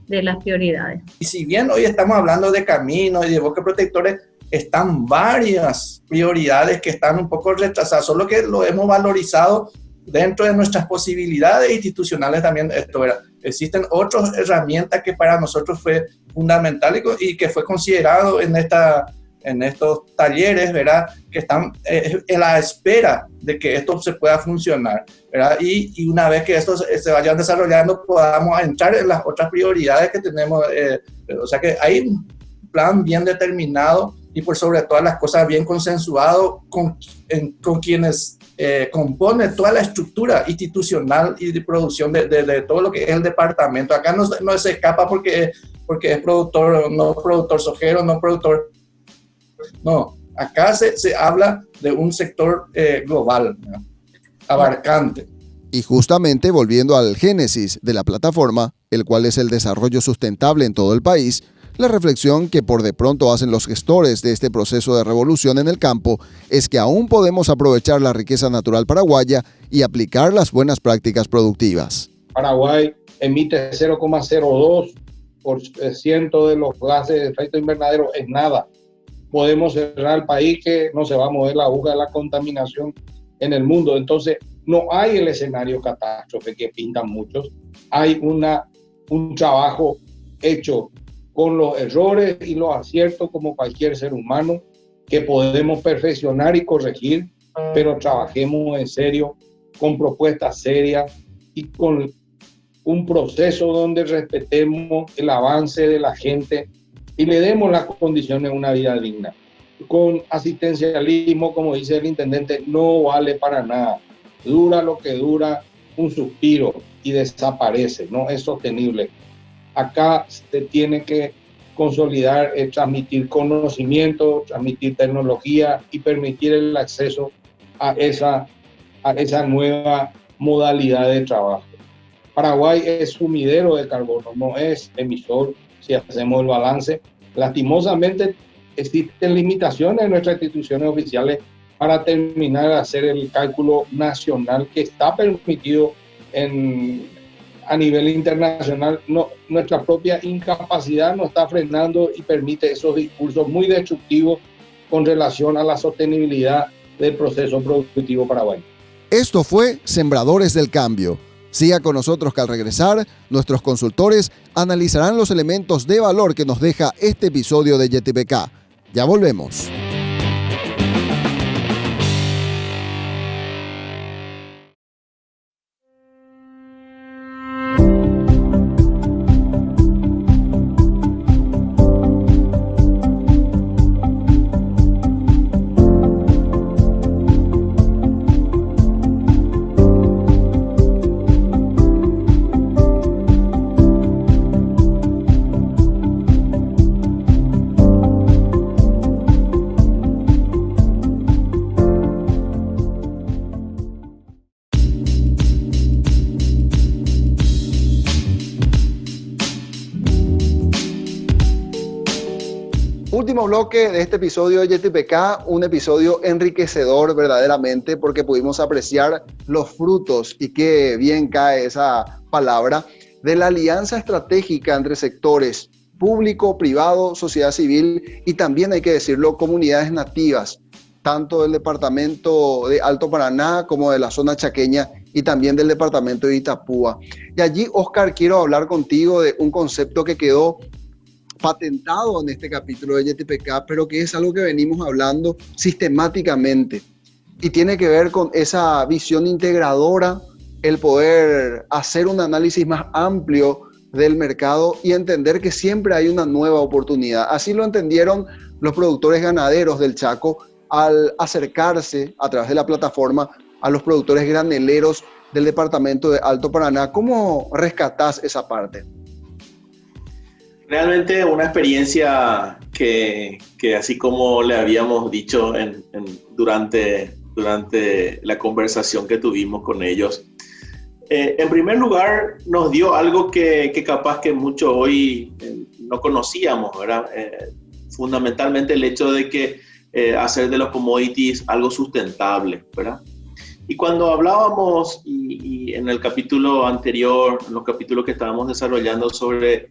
las prioridades. Y si bien hoy estamos hablando de caminos y de bosques protectores, están varias prioridades que están un poco retrasadas, solo que lo hemos valorizado dentro de nuestras posibilidades institucionales también. Existen otras herramientas que para nosotros fue fundamental y que fue considerado en estos talleres, ¿verdad? Que están en la espera de que esto se pueda funcionar, ¿verdad? Y una vez que estos se vayan desarrollando, podamos entrar en las otras prioridades que tenemos. O sea que hay un plan bien determinado y por sobre todas las cosas bien consensuado con quienes componen toda la estructura institucional y de producción de todo lo que es el departamento. Acá no se escapa porque es productor, no productor sojero, no productor. No, acá se habla de un sector global, ¿no? Abarcante. Y justamente volviendo al génesis de la plataforma, el cual es el desarrollo sustentable en todo el país, la reflexión que por de pronto hacen los gestores de este proceso de revolución en el campo es que aún podemos aprovechar la riqueza natural paraguaya y aplicar las buenas prácticas productivas. Paraguay emite 0,02% de los gases de efecto invernadero, es nada. Podemos cerrar el país que no se va a mover la aguja de la contaminación en el mundo. Entonces, no hay el escenario catástrofe que pintan muchos. Hay un trabajo hecho con los errores y los aciertos como cualquier ser humano que podemos perfeccionar y corregir, pero trabajemos en serio, con propuestas serias y con un proceso donde respetemos el avance de la gente y le demos las condiciones de una vida digna. Con asistencialismo, como dice el intendente, no vale para nada. Dura lo que dura un suspiro y desaparece, no es sostenible. Acá se tiene que consolidar, transmitir conocimiento, transmitir tecnología y permitir el acceso a esa nueva modalidad de trabajo. Paraguay es sumidero de carbono, no es emisor. Si hacemos el balance, lastimosamente existen limitaciones en nuestras instituciones oficiales para terminar de hacer el cálculo nacional que está permitido a nivel internacional. Nuestra propia incapacidad nos está frenando y permite esos discursos muy destructivos con relación a la sostenibilidad del proceso productivo paraguayo. Esto fue Sembradores del Cambio. Siga con nosotros que al regresar, nuestros consultores analizarán los elementos de valor que nos deja este episodio de YTPK. Ya volvemos. Último bloque de este episodio de YTPK, un episodio enriquecedor verdaderamente porque pudimos apreciar los frutos, y qué bien cae esa palabra, de la alianza estratégica entre sectores público, privado, sociedad civil y también, hay que decirlo, comunidades nativas, tanto del departamento de Alto Paraná como de la zona chaqueña, y también del departamento de Itapúa. Y allí, Oscar, quiero hablar contigo de un concepto que quedó patentado en este capítulo de YTPK, pero que es algo que venimos hablando sistemáticamente y tiene que ver con esa visión integradora, el poder hacer un análisis más amplio del mercado y entender que siempre hay una nueva oportunidad. Así lo entendieron los productores ganaderos del Chaco al acercarse a través de la plataforma a los productores graneleros del departamento de Alto Paraná. ¿Cómo rescatás esa parte? Realmente una experiencia que así como le habíamos dicho durante la conversación que tuvimos con ellos, en primer lugar nos dio algo que capaz que mucho hoy no conocíamos, ¿verdad? Fundamentalmente el hecho de que hacer de los commodities algo sustentable, ¿verdad? Y cuando hablábamos y en el capítulo anterior, en los capítulos que estábamos desarrollando sobre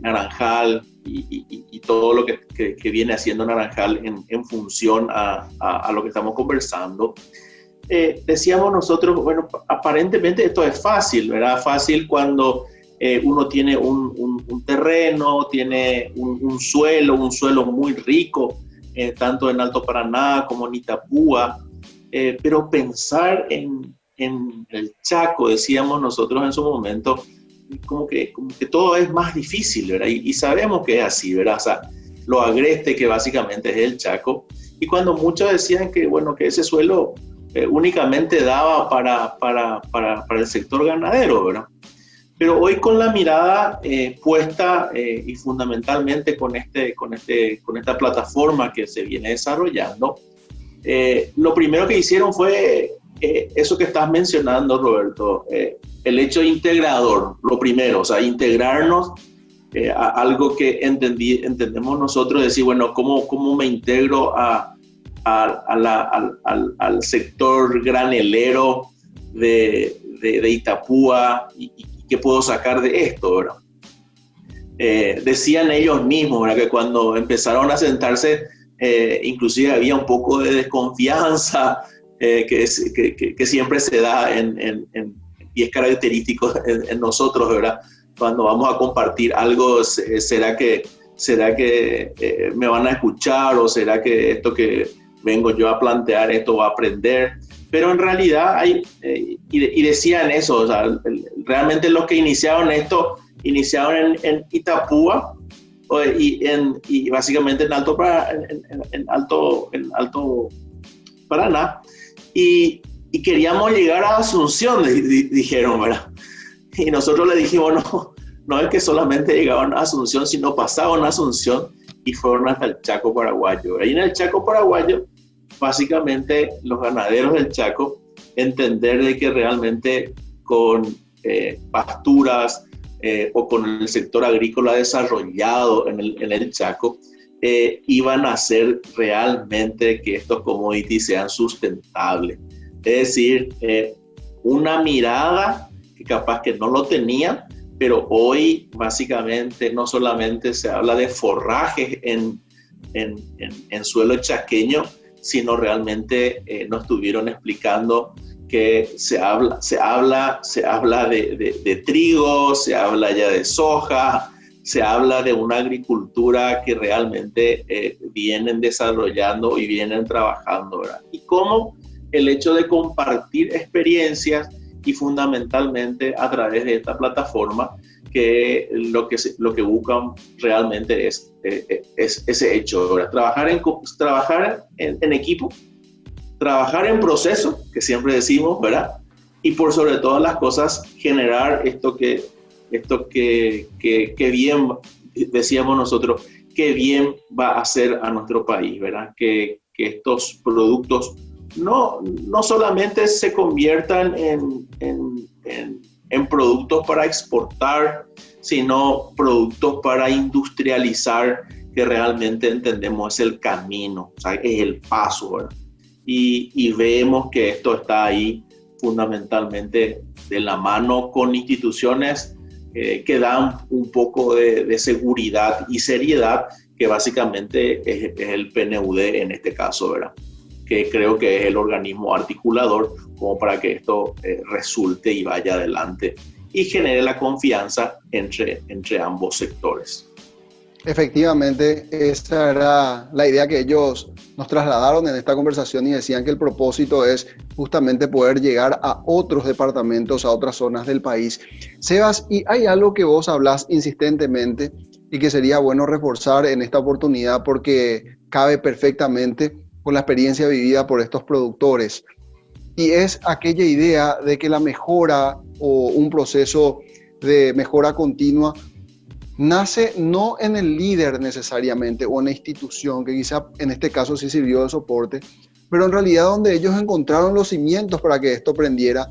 Naranjal y todo lo que viene haciendo Naranjal en función a lo que estamos conversando, decíamos nosotros, bueno, aparentemente esto es fácil, ¿verdad? Fácil cuando uno tiene un terreno, tiene un suelo muy rico, tanto en Alto Paraná como en Itapúa, pero pensar en el Chaco, decíamos nosotros en su momento, como que todo es más difícil, ¿verdad? Y sabemos que es así, ¿verdad? O sea, lo agreste que básicamente es el Chaco. Y cuando muchos decían que, bueno, que ese suelo únicamente daba para el sector ganadero, ¿verdad? Pero hoy con la mirada puesta y fundamentalmente con esta plataforma que se viene desarrollando, lo primero que hicieron fue eso que estás mencionando, Roberto, el hecho integrador, lo primero, o sea, integrarnos a algo que entendemos nosotros, decir, bueno, ¿cómo me integro al sector granelero de Itapúa y qué puedo sacar de esto, ¿verdad? Decían ellos mismos, ¿verdad?, que cuando empezaron a sentarse, inclusive había un poco de desconfianza que siempre se da y es característico en nosotros, ¿verdad? Cuando vamos a compartir algo, ¿será que me van a escuchar o será que esto que vengo yo a plantear, esto va a aprender? Pero en realidad y decían eso, o sea, realmente los que iniciaron esto, iniciaron en Itapúa y básicamente en Alto Paraná y queríamos llegar a Asunción, dijeron, ¿verdad? Y nosotros le dijimos, no es que solamente llegaron a Asunción, sino pasaron a Asunción y fueron hasta el Chaco paraguayo. Y en el Chaco paraguayo, básicamente los ganaderos del Chaco entender de que realmente con pasturas o con el sector agrícola desarrollado en el Chaco, iban a hacer realmente que estos commodities sean sustentables. Es decir, una mirada que capaz que no lo tenían, pero hoy básicamente no solamente se habla de forrajes en suelo chaqueño, sino realmente nos estuvieron explicando que se habla de trigo, se habla ya de soja, se habla de una agricultura que realmente vienen desarrollando y vienen trabajando, ¿verdad? Y cómo el hecho de compartir experiencias y fundamentalmente a través de esta plataforma, que lo que buscan realmente es ese hecho, ¿verdad? Trabajar en equipo, trabajar en proceso, que siempre decimos, ¿verdad? Y por sobre todas las cosas, generar esto que bien, decíamos nosotros, que bien va a hacer a nuestro país, ¿verdad? Que estos productos no solamente se conviertan en productos para exportar, sino productos para industrializar, que realmente entendemos es el camino, o sea, es el paso, ¿verdad? Y vemos que esto está ahí fundamentalmente de la mano con instituciones que dan un poco de seguridad y seriedad, que básicamente es el PNUD en este caso, ¿verdad? que creo que es el organismo articulador como para que esto resulte y vaya adelante y genere la confianza entre ambos sectores. Efectivamente, esa era la idea que ellos nos trasladaron en esta conversación y decían que el propósito es justamente poder llegar a otros departamentos, a otras zonas del país. Sebas, y hay algo que vos hablás insistentemente y que sería bueno reforzar en esta oportunidad porque cabe perfectamente con la experiencia vivida por estos productores. Y es aquella idea de que la mejora o un proceso de mejora continua nace no en el líder necesariamente o en la institución, que quizá en este caso sí sirvió de soporte, pero en realidad donde ellos encontraron los cimientos para que esto prendiera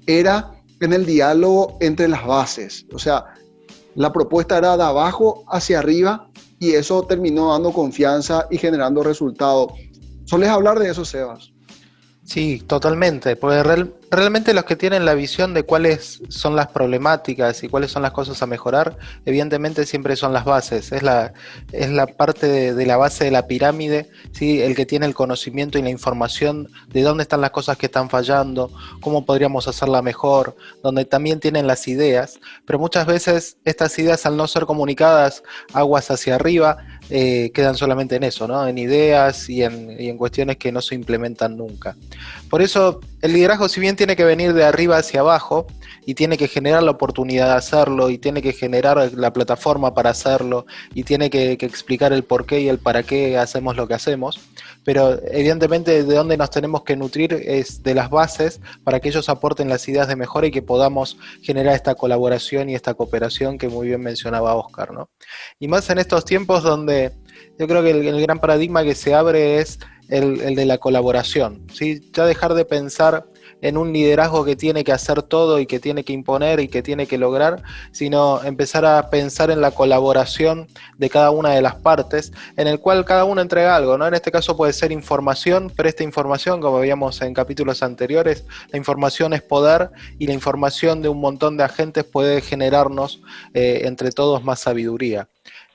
era en el diálogo entre las bases. O sea, la propuesta era de abajo hacia arriba y eso terminó dando confianza y generando resultados. ¿Solés hablar de eso, Sebas? Sí, totalmente, porque realmente los que tienen la visión de cuáles son las problemáticas y cuáles son las cosas a mejorar, evidentemente siempre son las bases, es la parte de la base de la pirámide, ¿sí? El que tiene el conocimiento y la información de dónde están las cosas que están fallando, cómo podríamos hacerla mejor, donde también tienen las ideas, pero muchas veces estas ideas al no ser comunicadas aguas hacia arriba, quedan solamente en eso, ¿no? En ideas y en cuestiones que no se implementan nunca. Por eso el liderazgo, si bien tiene que venir de arriba hacia abajo y tiene que generar la oportunidad de hacerlo y tiene que generar la plataforma para hacerlo y tiene que explicar el por qué y el para qué hacemos lo que hacemos, pero evidentemente de dónde nos tenemos que nutrir es de las bases para que ellos aporten las ideas de mejora y que podamos generar esta colaboración y esta cooperación que muy bien mencionaba Oscar, ¿no? Y más en estos tiempos donde yo creo que el gran paradigma que se abre es el de la colaboración, ¿sí? Ya dejar de pensar en un liderazgo que tiene que hacer todo y que tiene que imponer y que tiene que lograr, sino empezar a pensar en la colaboración de cada una de las partes, en el cual cada uno entrega algo, ¿no? En este caso puede ser información, pero esta información, como veíamos en capítulos anteriores, la información es poder y la información de un montón de agentes puede generarnos entre todos más sabiduría.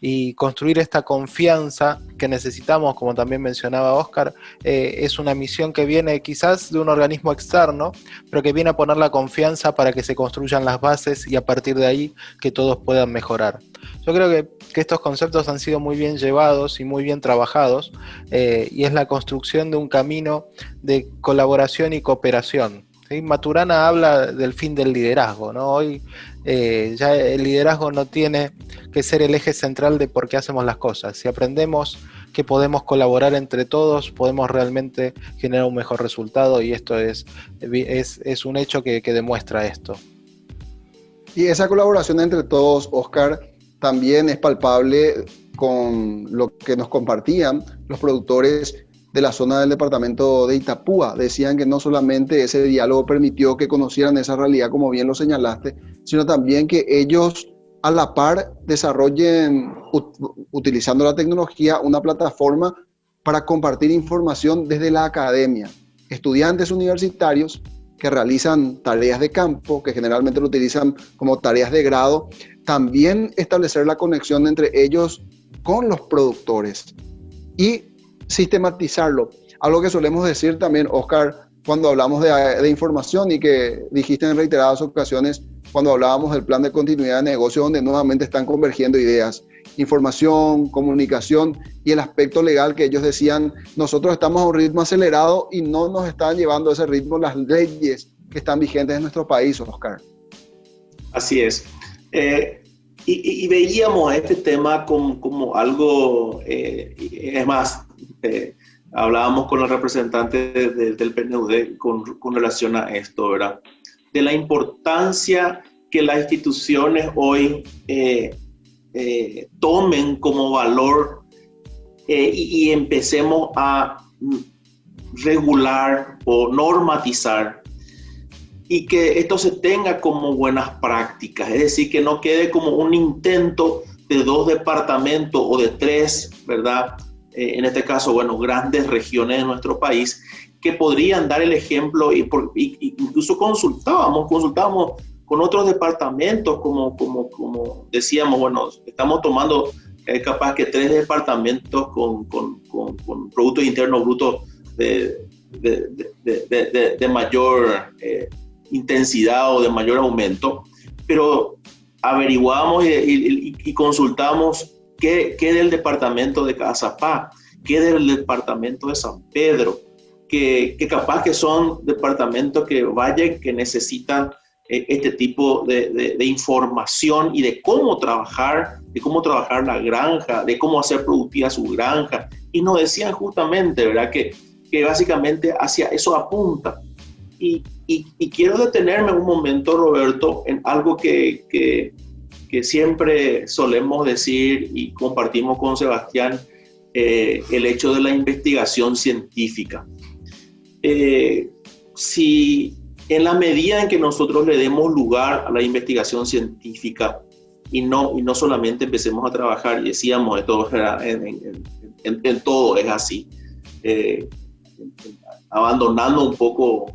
Y construir esta confianza que necesitamos, como también mencionaba Oscar, es una misión que viene quizás de un organismo externo, pero que viene a poner la confianza para que se construyan las bases y a partir de ahí que todos puedan mejorar. Yo creo que estos conceptos han sido muy bien llevados y muy bien trabajados, y es la construcción de un camino de colaboración y cooperación. ¿Sí? Maturana habla del fin del liderazgo, ¿no? Hoy ya el liderazgo no tiene que ser el eje central de por qué hacemos las cosas. Si aprendemos que podemos colaborar entre todos, podemos realmente generar un mejor resultado y esto es un hecho que demuestra esto. Y esa colaboración entre todos, Oscar, también es palpable con lo que nos compartían los productores de la zona del departamento de Itapúa. Decían que no solamente ese diálogo permitió que conocieran esa realidad, como bien lo señalaste, sino también que ellos a la par desarrollen, utilizando la tecnología, una plataforma para compartir información desde la academia. Estudiantes universitarios que realizan tareas de campo, que generalmente lo utilizan como tareas de grado, también establecer la conexión entre ellos con los productores y sistematizarlo. Algo que solemos decir también, Oscar, cuando hablamos de información y que dijiste en reiteradas ocasiones cuando hablábamos del plan de continuidad de negocio, donde nuevamente están convergiendo ideas, información, comunicación y el aspecto legal que ellos decían, nosotros estamos a un ritmo acelerado y no nos están llevando a ese ritmo las leyes que están vigentes en nuestro país, Oscar. Así es. Y veíamos este tema como algo, es más, hablábamos con el representante del PNUD con relación a esto, ¿verdad? De la importancia que las instituciones hoy tomen como valor y empecemos a regular o normatizar y que esto se tenga como buenas prácticas, es decir, que no quede como un intento de 2 departamentos o de 3, ¿verdad? En este caso, bueno, grandes regiones de nuestro país que podrían dar el ejemplo y incluso consultábamos con otros departamentos, como decíamos, bueno, estamos tomando capaz que 3 departamentos con Producto Interno Bruto de mayor intensidad o de mayor aumento, pero averiguamos y consultamos qué del departamento de Cazapá, qué del departamento de San Pedro, que capaz que son departamentos que necesitan este tipo de información y de cómo trabajar la granja, de cómo hacer productiva su granja. Y nos decían justamente, ¿verdad?, que básicamente hacia eso apunta. Y quiero detenerme un momento, Roberto, en algo que siempre solemos decir y compartimos con Sebastián, el hecho de la investigación científica. Si en la medida en que nosotros le demos lugar a la investigación científica y no solamente empecemos a trabajar, y decíamos, esto en todo es así, abandonando un poco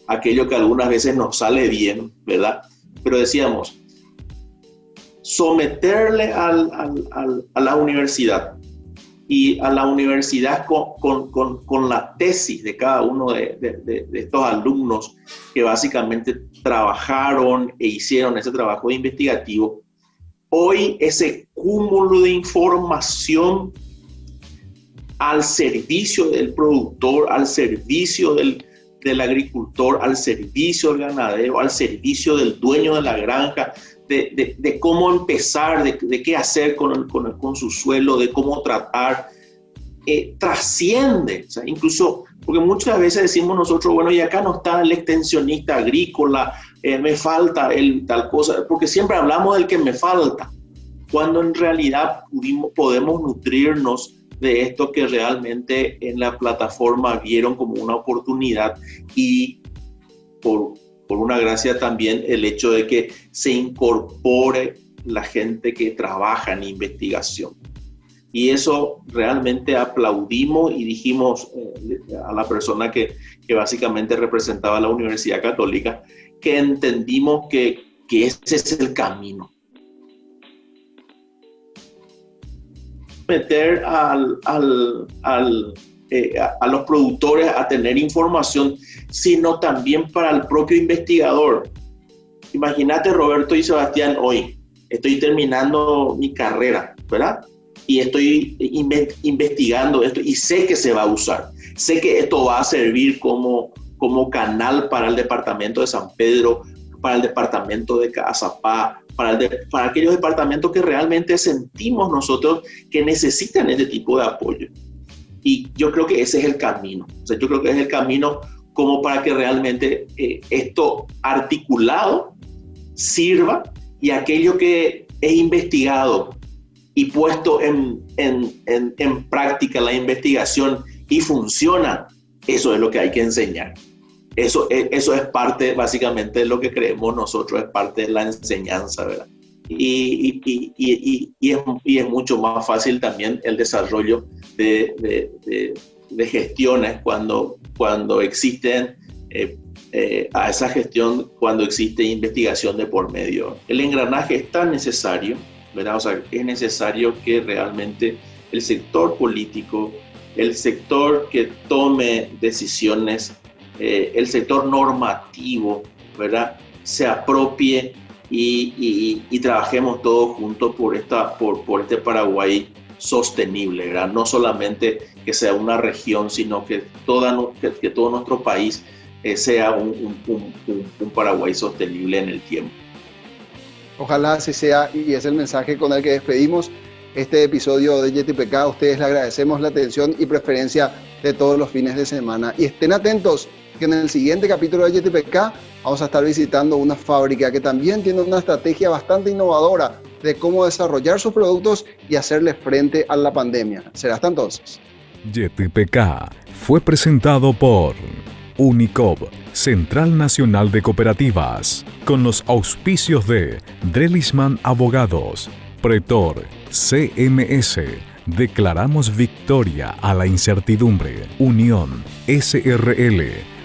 aquello que algunas veces nos sale bien, ¿verdad? Pero decíamos, someterle a la universidad y a la universidad con la tesis de cada uno de estos alumnos que básicamente trabajaron e hicieron ese trabajo investigativo. Hoy ese cúmulo de información al servicio del productor, al servicio del agricultor, al servicio del ganadero, al servicio del dueño de la granja, de cómo empezar, de qué hacer con su suelo, de cómo tratar, trasciende. O sea, incluso, porque muchas veces decimos nosotros, bueno, y acá no está el extensionista agrícola, me falta tal cosa, porque siempre hablamos del que me falta, cuando en realidad podemos nutrirnos de esto que realmente en la plataforma vieron como una oportunidad, y por una gracia también el hecho de que se incorpore la gente que trabaja en investigación. Y eso realmente aplaudimos y dijimos a la persona que básicamente representaba a la Universidad Católica, que entendimos que ese es el camino. Meter a los productores a tener información, sino también para el propio investigador. Imagínate, Roberto y Sebastián, hoy estoy terminando mi carrera, ¿verdad? Y estoy investigando esto y sé que se va a usar. Sé que esto va a servir como canal para el departamento de San Pedro, para el departamento de Cazapá, para aquellos departamentos que realmente sentimos nosotros que necesitan este tipo de apoyo. Y yo creo que ese es el camino. O sea, yo creo que es el camino como para que realmente esto articulado sirva, y aquello que es investigado y puesto en práctica la investigación y funciona, eso es lo que hay que enseñar. Eso es parte básicamente de lo que creemos nosotros, es parte de la enseñanza, ¿verdad? Y es mucho más fácil también el desarrollo de gestiones cuando existen a esa gestión, cuando existe investigación de por medio. El engranaje es tan necesario, ¿verdad? O sea, es necesario que realmente el sector político, el sector que tome decisiones, el sector normativo, ¿verdad?, se apropie y trabajemos todos juntos por este Paraguay sostenible, ¿verdad? No solamente que sea una región, sino que todo nuestro país sea un Paraguay sostenible en el tiempo. Ojalá así sea, y es el mensaje con el que despedimos este episodio de YTPK. A ustedes les agradecemos la atención y preferencia de todos los fines de semana. Y estén atentos, que en el siguiente capítulo de YTPK vamos a estar visitando una fábrica que también tiene una estrategia bastante innovadora de cómo desarrollar sus productos y hacerle frente a la pandemia. Será hasta entonces. YTPK fue presentado por Unicop, Central Nacional de Cooperativas, con los auspicios de Drelisman Abogados, Pretor, CMS, Declaramos Victoria a la Incertidumbre, Unión, SRL,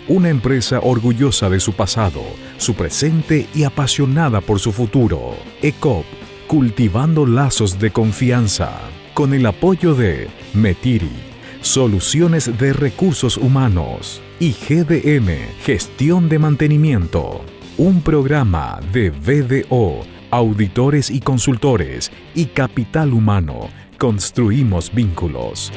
una empresa orgullosa de su pasado, su presente y apasionada por su futuro. ECOP, cultivando lazos de confianza, con el apoyo de Metiri, Soluciones de Recursos Humanos y GDM, Gestión de Mantenimiento. Un programa de BDO, Auditores y Consultores y Capital Humano. Construimos vínculos.